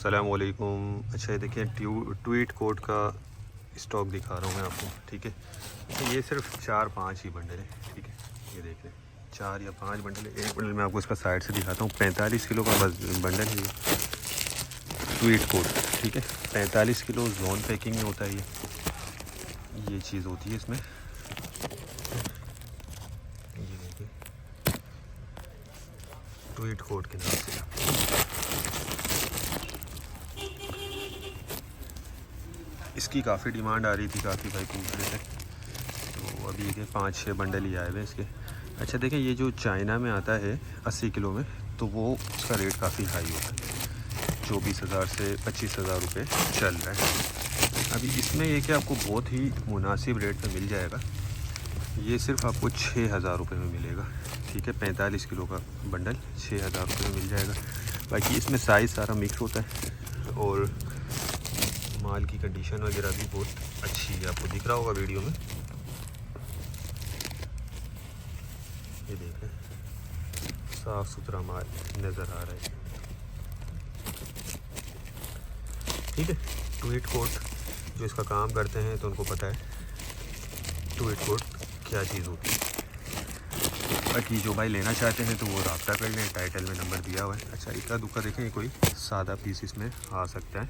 अस्सलामुअलैकुम। अच्छा ये देखिए ट्वीट कोट का स्टॉक दिखा रहा हूँ मैं आपको, ठीक है। तो ये सिर्फ 4-5 ही बंडल है, ठीक है। ये देख लें 4 या 5 बंडल है। एक बंडल मैं आपको इसका साइड से दिखाता हूँ। 45 किलो का बंडल है ये ट्वीट कोट, ठीक है। 45 किलो जोन पैकिंग में होता है ये चीज़ होती है इसमें। ये देखिए ट्वीट कोट के नाम से इसकी काफ़ी डिमांड आ रही थी, काफ़ी भाई पूछ रहे थे। तो अभी ये 5-6 बंडल ही आए हुए इसके। अच्छा देखें, ये जो चाइना में आता है 80 किलो में, तो वो उसका रेट काफ़ी हाई होता है, 24,000 से 25,000 रुपये चल रहा है। अभी इसमें ये कि आपको बहुत ही मुनासिब रेट में मिल जाएगा। ये सिर्फ आपको 6,000 रुपये में मिलेगा, ठीक है। 45 किलो का बंडल 6,000 रुपये में मिल जाएगा। बाकी इसमें साइज़ सारा मिक्स होता है और माल की कंडीशन वगैरह भी बहुत अच्छी है, आपको दिख रहा होगा वीडियो में। ये देख लें, साफ़ सुथरा माल नज़र आ रहा है, ठीक है। ट्वीट कोट जो इसका काम करते हैं तो उनको पता है ट्वीट कोट क्या चीज़ होती है। बाकी जो भाई लेना चाहते हैं तो वो रब्ता कर लें, टाइटल में नंबर दिया हुआ है। अच्छा इक्का दुक्का देखें, कोई सादा पीस इसमें आ सकता है,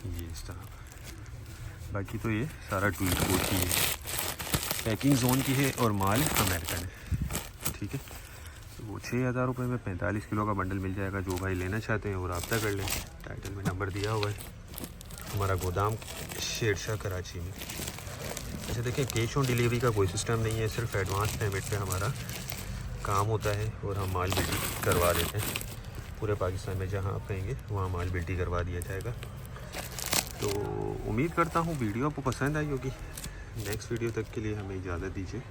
ये इस तरह। बाकी तो ये सारा ट्वीट कोट की है, पैकिंग जोन की है और माल अमेरिकन है, ठीक है। तो वो 6,000 रुपये में 45 किलो का बंडल मिल जाएगा। जो भाई लेना चाहते हैं वो रब्ता कर लें, टाइटल में नंबर दिया हुआ है। हमारा गोदाम शेरशाह कराची में। अच्छा देखिए, कैश ऑन डिलीवरी का कोई सिस्टम नहीं है, सिर्फ एडवांस पेमेंट पे हमारा काम होता है और हम माल बिल्टी करवा देते हैं। पूरे पाकिस्तान में जहां आप कहेंगे वहाँ माल बिल्टी करवा दिया जाएगा। तो उम्मीद करता हूँ वीडियो आपको पसंद आई होगी। नेक्स्ट वीडियो तक के लिए हमें इजाज़त दीजिए।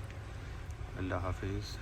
अल्लाह हाफिज़।